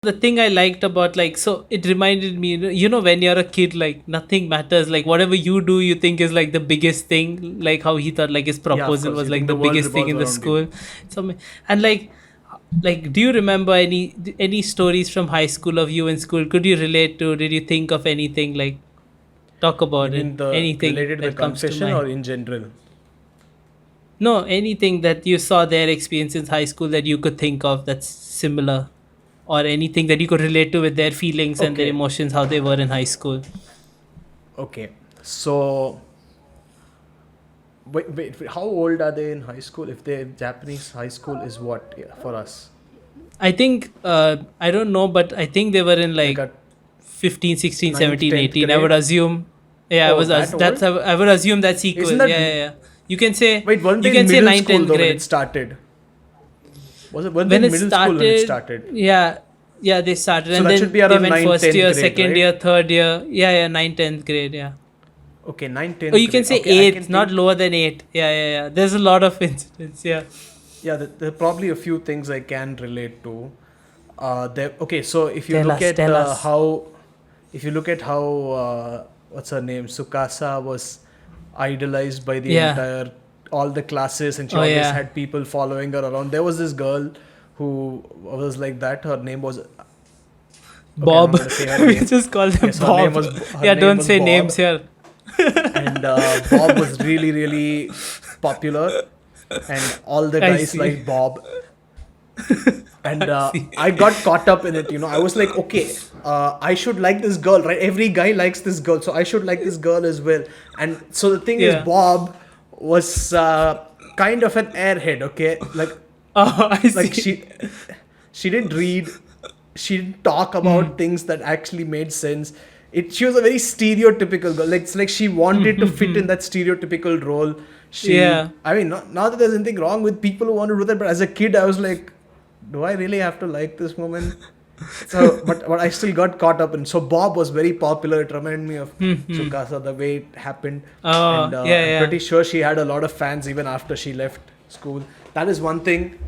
the thing I liked about, like, so it reminded me, when you're a kid, like nothing matters, like whatever you do you think is like the biggest thing, like how he thought like his Yeah, of proposal course. was You like think the the world biggest thing revolves in the around you. school. So, and like do you remember any stories from high school of you in school? Could you relate to, did you think of anything, like talk You about it, mean the anything related to the that comes to confession mind? or in general? No, anything that you saw their experience in high school that you could think of that's similar, or anything that you could relate to with their feelings and their Okay, emotions, how they were in high school. okay. So, wait, how old are they in high school? If they're Japanese high school is what, yeah, for us? I think, I don't know, but I think they were in Like like a 15, 16, ninth, 17, 10th 18. I would grade? assume. Yeah, Oh, that that's old? I would assume that's equal. Isn't Yeah, that. yeah, yeah. You can say Wait, weren't you they in can say middle 9th, school 10th though when it grade. started? Weren't they When in it middle school when it started, started? yeah, yeah, they started, So and that should then be they around went ninth, first 10th year, grade, second right? year, third year. Yeah, yeah, 9th, 10th grade. Yeah. Okay, ninth, Or 10th you can grade. say Okay, I can eighth, not think. lower than eight. Yeah, yeah, yeah. There's a lot of incidents. Yeah. Yeah, there are probably a few things I can relate to. Okay, so Tell us. if you look at how what's her name, Sukasa was idolized by the Yeah. entire all the classes, and she Oh always yeah. had people following her around. There was this girl who was like that. Her name was, okay, I'm not Bob. gonna say her We name. just call them Yes, her name Bob. was her Yeah, name don't was say Bob, names here. and Bob was really really popular, and all the I guys see. liked Bob, and I see. I got caught up in it. I was like, okay, I should like this girl, right? Every guy likes this girl, so I should like this girl as well. And so the thing is, Yeah. Bob was kind of an airhead, okay? Oh, I Like see. she didn't read, she didn't talk Hmm. about things that actually made sense. She was a very stereotypical girl. Like it's like she wanted to fit in that stereotypical role. Yeah. I mean, not that there's anything wrong with people who want to do that, but as a kid, I was like, do I really have to like this woman? So, but I still got caught up in. So Bob was very popular. It reminded me of Hmm. Tsukasa, the way it happened, and Oh, yeah, I'm yeah. pretty sure she had a lot of fans even after she left school. That is one thing.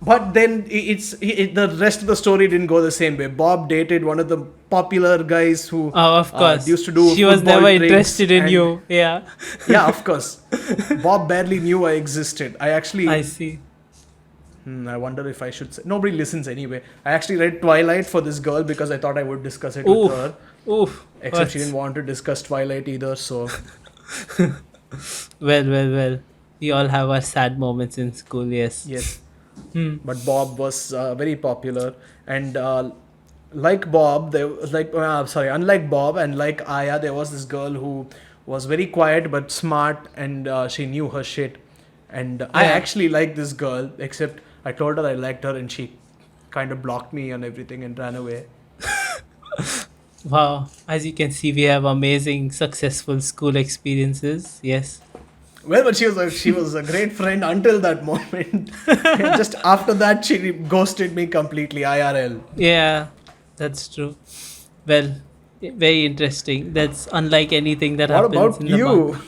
But then the rest of the story didn't go the same way. Bob dated one of the popular guys who Oh, of course. used to do She was football never tricks, interested in and you. Yeah. yeah, of course, Bob barely knew I existed. I I actually, see. I wonder if I should say. Nobody listens anyway. I actually read Twilight for this girl because I thought I would discuss it with Oof. her. Oof. Except she didn't What? want to discuss Twilight either. So Well. We all have our sad moments in school, yes. yes, Hmm. but Bob was very popular, and like Bob, there was unlike Bob and like Aya, there was this girl who was very quiet but smart, and she knew her shit. And I Yeah. actually liked this girl, except I told her I liked her, and she kind of blocked me on everything and ran away. Wow. As you can see, we have amazing, successful school experiences. Yes. Well, but she was a great friend until that moment. Just after that, she ghosted me completely. IRL. Yeah, that's true. Well, very interesting. That's unlike anything that What happens about in the manga.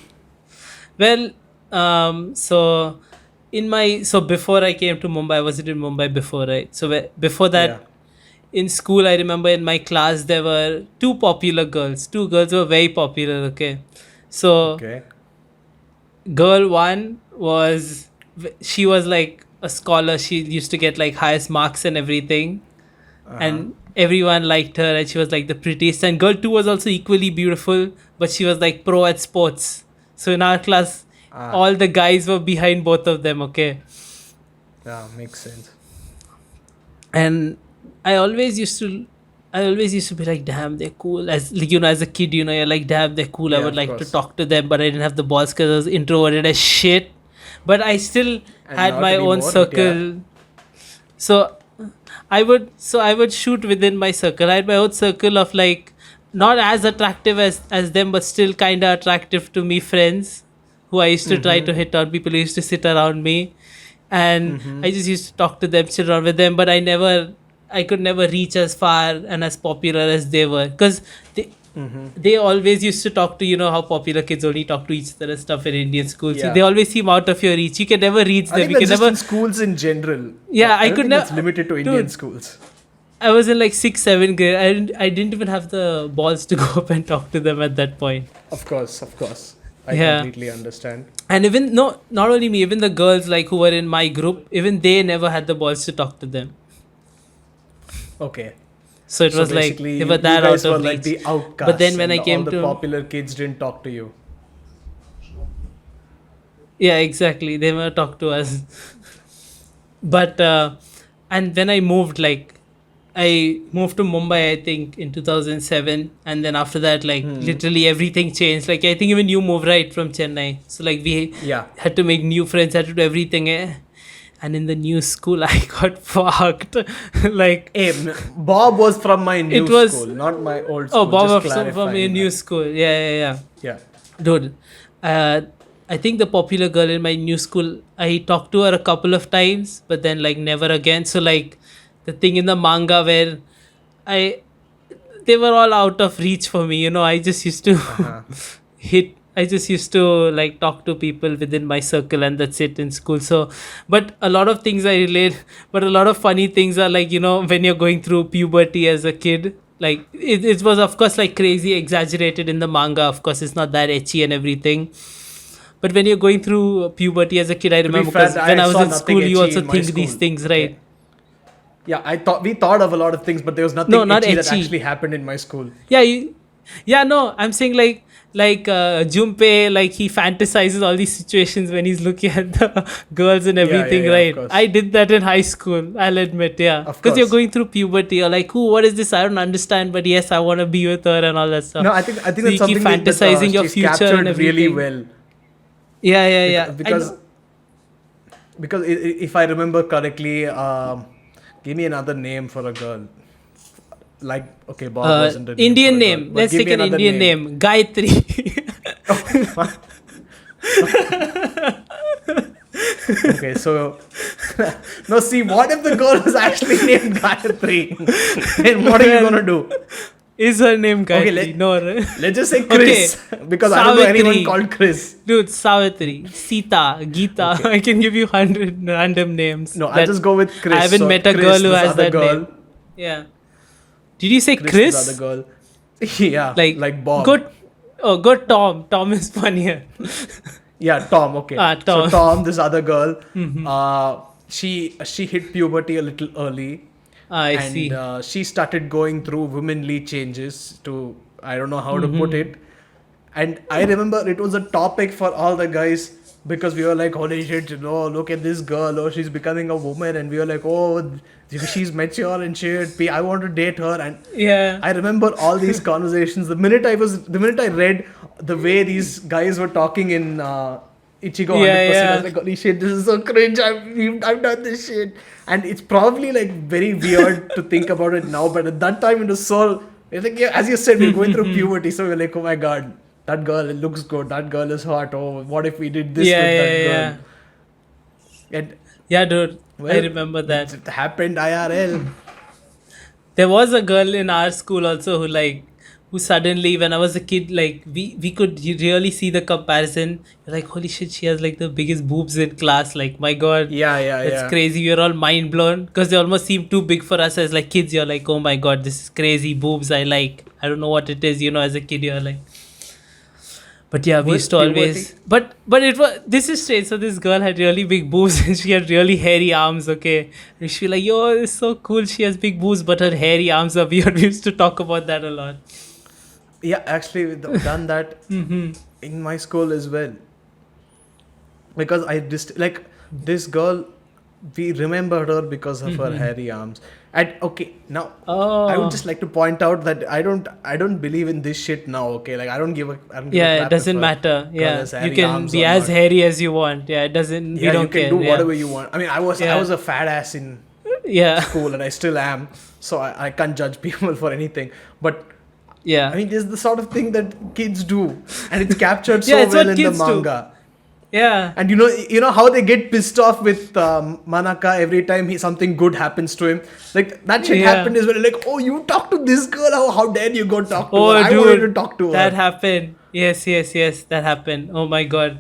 you? Well, so so before I came to Mumbai, I was in Mumbai before, right? So before Yeah. that, in school, I remember in my class there were two popular girls. Two girls were very popular. Okay, so Okay. girl one was, she was like a scholar. She used to get like highest marks and everything, Uh huh. and everyone liked her, and she was like the prettiest. And girl two was also equally beautiful, but she was like pro at sports. So in our class, Ah, all the guys were behind both of them. Okay, yeah, makes sense. and I always used to. I always used to be like, damn, they're cool. As like, as a kid, you're like, damn, they're cool. I Yeah, would of like to course. talk to them, but I didn't have the balls because I was introverted as shit. But I still And had not my own anymore, but yeah. circle. So I would shoot within my circle. I had my own circle of like not as attractive as them, but still kind of attractive to me friends who I used to try Mm-hmm. to hit on. People who used to sit around me, and Mm-hmm. I just used to talk to them, sit around with them. But I could never reach as far and as popular as they were, because they Mm-hmm. they always used to talk to, how popular kids only talk to each other and stuff in Indian schools. So they Yeah. always seem out of your reach. You can never reach I them. think You can that's just never. in schools in general. Yeah, I I don't could think that's never. limited to Indian Dude, schools. I was in like 6, 7 grade. I didn't even have the balls to go up and talk to them at that point. Of course, of course. I Yeah. completely understand. And even no, not only me, even the girls like who were in my group, even they never had the balls to talk to them. Okay. So it So was like basically, they were you that out guys were of like reach. the But then outcasts, when and I all came the to, popular kids didn't talk to you. yeah, exactly, they never talked to us. But and when I moved, like I moved to Mumbai, I think in 2007, and then after that, like Hmm. literally everything changed. Like I think even you moved right from Chennai, so like we Yeah. had to make new friends, had to do everything. And in the new school, I got fucked. Like Hey, Bob was from my it new school, was, not my old oh, school. Just Bob from a clarifying new that. school. Yeah, yeah, yeah. Yeah. Dude, uh, I think the popular girl in my new school, I talked to her a couple of times, but then like never again. So like the thing in the manga where I they were all out of reach for me. I just used to Uh huh. hit. I just used to like talk to people within my circle, and that's it in school. So, but a lot of things I relate. But a lot of funny things are like when you're going through puberty as a kid. Like it was of course like crazy exaggerated in the manga. Of course, it's not that etchy and everything. But when you're going through puberty as a kid, I To be remember fair, because when I I was saw in nothing school, you etchy also in my think these school. things, Okay. right? Yeah, I thought we thought of a lot of things, but there was No, nothing not etchy that etchy. actually happened in my school. Yeah, yeah, no, I'm saying like Junpei, like he fantasizes all these situations when he's looking at the girls and Yeah, yeah, everything, yeah. Of right? I course, did that in high school, I'll admit. Yeah, of because you're course. going through puberty, you're like, "Ooh, what is this? I don't understand, but yes, I want to be with her and all that No, stuff." I think So that's you keep something that fantasizing your she's future and captured really everything. well. Yeah, yeah, yeah, because I because know. because if I remember correctly, give me another name for a girl. Like, okay, Bob wasn't a name for Indian a girl, name, but let's give take me an another Indian name. name, Gayatri. Okay, so no, see, what if the girl was actually named Gayatri? Then what are you Well, gonna do? is her name Okay, Gayatri? No, right? let's just say Okay, Chris because I don't know anyone Savitri. called Chris. Dude, Savitri, Sita, Geeta. Okay, I can give you 100 random names no, I'll that just go with I Chris. haven't So met a girl Chris, who this has other that girl, name. Yeah. Did you say Chris, this other Chris? girl. Yeah, Like, like Bob. good. Oh, good Tom. Tom is funnier. Yeah, Tom. Okay, so Tom. Tom, this other girl, Hmm. she hit puberty a little early, I and see. she started going through womanly changes. To I don't know how to put Hmm. it, and I remember it was a topic for all the guys because we were like, holy shit, look at this girl, oh, she's becoming a woman, and we were like, oh, she's mature and shit. I want to date her, and Yeah. I remember all these conversations. The minute I read the way these guys were talking in Ichigo Yeah, 100%, I was yeah. like, holy shit, this is so cringe. I've done this shit, and it's probably like very weird to think about it now, but at that time it was so. It's like, yeah, as you said, we're going through puberty, so we're like, oh my god, that girl it looks good. That girl is hot. Oh, what if we did this Yeah, with that yeah, girl? yeah. And Yeah, dude. I well, remember that. it happened IRL. There was a girl in our school also who suddenly when I was a kid, like we could really see the comparison. You're like, holy shit, she has like the biggest boobs in class. Like, my god, Yeah, yeah, that's yeah. crazy. We are all mind blown because they almost seem too big for us as like kids. You're like, oh my god, this is crazy boobs. I don't know what it is. As a kid, you're like, but yeah, we Well, used to puberty. always. But it was, this is strange. So this girl had really big boobs and she had really hairy arms. Okay, and she like, yo, it's so cool. She has big boobs, but her hairy arms are weird. We used to talk about that a lot. Yeah, actually, we've done that Hmm. in my school as well. Because I just like this girl, we remembered her because of her Hmm. hairy arms. And okay, now I would Oh, just like to point out that I don't believe in this shit now. Okay, like I don't give a yeah. It crap if doesn't a matter. girl Yeah, has you hairy can arms be or as not. hairy as you want. Yeah, it doesn't. We Yeah, you don't can care. do Yeah, whatever you want. I mean, I was yeah, a fat ass in yeah, school, and I still am. So I can't judge people for anything. But I yeah, mean, this is the sort of thing that kids do, and it's captured yeah. so It's well what in the kids do. manga. Yeah, And you know how they get pissed off with Manaka every time something good happens to him. Like that shit yeah. happened as well. Like, oh, you talk to this girl? How dare you go talk to her? Oh, I wanted to dude, talk to that her. happened. Yes, yes, yes. That happened. Oh my god.